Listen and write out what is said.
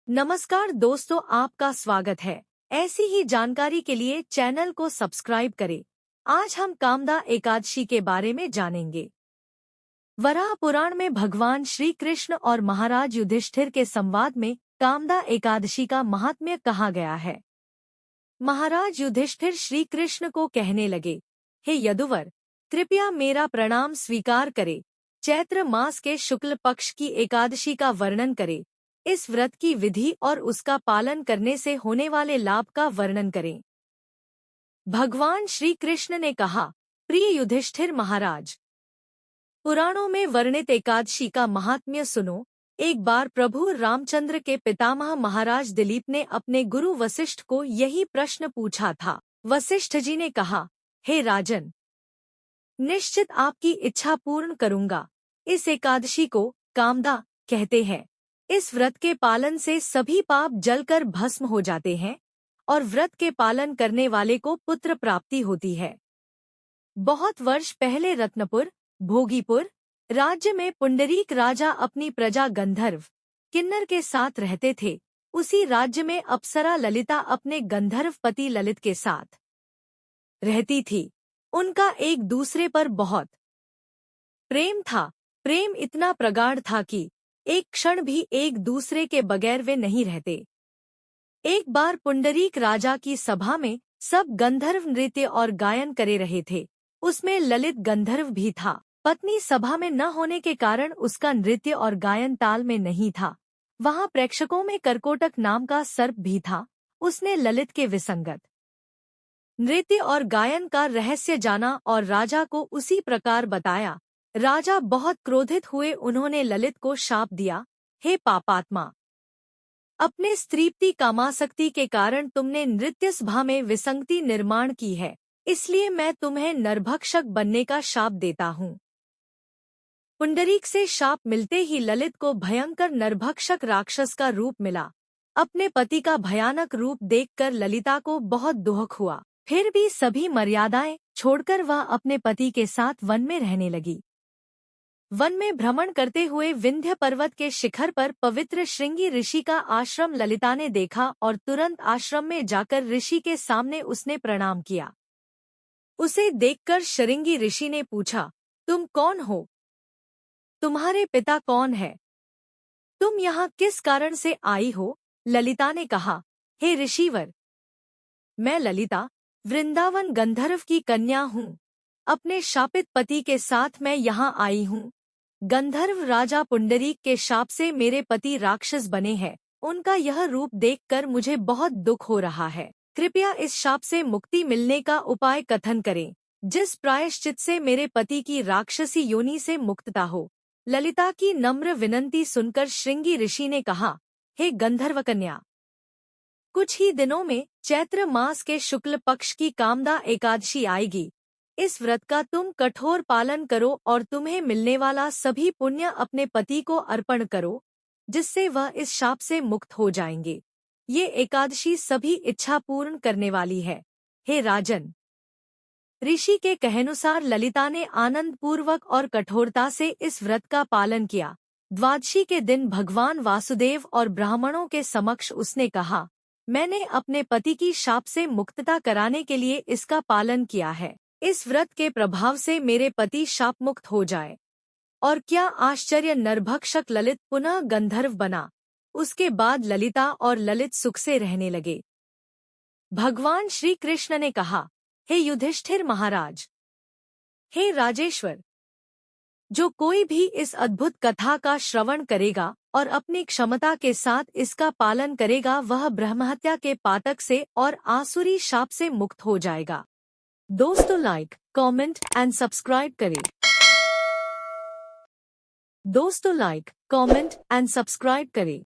नमस्कार दोस्तों, आपका स्वागत है। ऐसी ही जानकारी के लिए चैनल को सब्सक्राइब करें। आज हम कामदा एकादशी के बारे में जानेंगे। वराह पुराण में भगवान श्री कृष्ण और महाराज युधिष्ठिर के संवाद में कामदा एकादशी का महात्म्य कहा गया है। महाराज युधिष्ठिर श्री कृष्ण को कहने लगे, हे यदुवर, कृपया मेरा प्रणाम स्वीकार करे। चैत्र मास के शुक्ल पक्ष की एकादशी का वर्णन करे। इस व्रत की विधि और उसका पालन करने से होने वाले लाभ का वर्णन करें। भगवान श्री कृष्ण ने कहा, प्रिय युधिष्ठिर महाराज, पुराणों में वर्णित एकादशी का महात्म्य सुनो। एक बार प्रभु रामचंद्र के पितामह महाराज दिलीप ने अपने गुरु वशिष्ठ को यही प्रश्न पूछा था। वशिष्ठ जी ने कहा, हे राजन, निश्चित आपकी इच्छा पूर्ण करूंगा। इस एकादशी को कामदा कहते हैं। इस व्रत के पालन से सभी पाप जलकर भस्म हो जाते हैं और व्रत के पालन करने वाले को पुत्र प्राप्ति होती है। बहुत वर्ष पहले रत्नपुर, भोगीपुर राज्य में पुंडरीक राजा अपनी प्रजा गंधर्व किन्नर के साथ रहते थे। उसी राज्य में अप्सरा ललिता अपने गंधर्व पति ललित के साथ रहती थी। उनका एक दूसरे पर बहुत प्रेम था। प्रेम इतना प्रगाढ़ था कि एक क्षण भी एक दूसरे के बगैर वे नहीं रहते। एक बार पुंडरीक राजा की सभा में सब गंधर्व नृत्य और गायन करे रहे थे। उसमें ललित गंधर्व भी था। पत्नी सभा में न होने के कारण उसका नृत्य और गायन ताल में नहीं था। वहां प्रेक्षकों में करकोटक नाम का सर्प भी था। उसने ललित के विसंगत नृत्य और गायन का रहस्य जाना और राजा को उसी प्रकार बताया। राजा बहुत क्रोधित हुए। उन्होंने ललित को शाप दिया, हे पापात्मा, अपने स्त्रीप्ति कामासक्ति के कारण तुमने नृत्य सभा में विसंगति निर्माण की है, इसलिए मैं तुम्हें नरभक्षक बनने का शाप देता हूँ। पुंडरीक से शाप मिलते ही ललित को भयंकर नरभक्षक राक्षस का रूप मिला। अपने पति का भयानक रूप देखकर ललिता को बहुत दुख हुआ। फिर भी सभी मर्यादाएं छोड़कर वह अपने पति के साथ वन में रहने लगी। वन में भ्रमण करते हुए विंध्य पर्वत के शिखर पर पवित्र श्रृंगी ऋषि का आश्रम ललिता ने देखा और तुरंत आश्रम में जाकर ऋषि के सामने उसने प्रणाम किया। उसे देखकर श्रृंगी ऋषि ने पूछा, तुम कौन हो? तुम्हारे पिता कौन है? तुम यहाँ किस कारण से आई हो? ललिता ने कहा, हे ऋषिवर, मैं ललिता वृंदावन गंधर्व की कन्या हूँ। अपने शापित पति के साथ मैं यहाँ आई हूँ। गंधर्व राजा पुंडरीक के शाप से मेरे पति राक्षस बने हैं। उनका यह रूप देखकर मुझे बहुत दुख हो रहा है। कृपया इस शाप से मुक्ति मिलने का उपाय कथन करें, जिस प्रायश्चित से मेरे पति की राक्षसी योनि से मुक्तता हो। ललिता की नम्र विनंती सुनकर श्रृंगी ऋषि ने कहा, हे गंधर्व कन्या, कुछ ही दिनों में चैत्र मास के शुक्ल पक्ष की कामदा एकादशी आएगी। इस व्रत का तुम कठोर पालन करो और तुम्हें मिलने वाला सभी पुण्य अपने पति को अर्पण करो, जिससे वह इस शाप से मुक्त हो जाएंगे। ये एकादशी सभी इच्छा पूर्ण करने वाली है। हे राजन, ऋषि के कहनुसार ललिता ने आनंद पूर्वक और कठोरता से इस व्रत का पालन किया। द्वादशी के दिन भगवान वासुदेव और ब्राह्मणों के समक्ष उसने कहा, मैंने अपने पति की शाप से मुक्तता कराने के लिए इसका पालन किया है। इस व्रत के प्रभाव से मेरे पति शाप मुक्त हो जाए। और क्या आश्चर्य, नरभक्षक ललित पुनः गंधर्व बना। उसके बाद ललिता और ललित सुख से रहने लगे। भगवान श्री कृष्ण ने कहा, हे युधिष्ठिर महाराज, हे राजेश्वर, जो कोई भी इस अद्भुत कथा का श्रवण करेगा और अपनी क्षमता के साथ इसका पालन करेगा, वह ब्रह्महत्या के पातक से और आसुरी शाप से मुक्त हो जाएगा। दोस्तों, लाइक, कमेंट एंड सब्सक्राइब करें। दोस्तों, लाइक, कमेंट एंड सब्सक्राइब करें।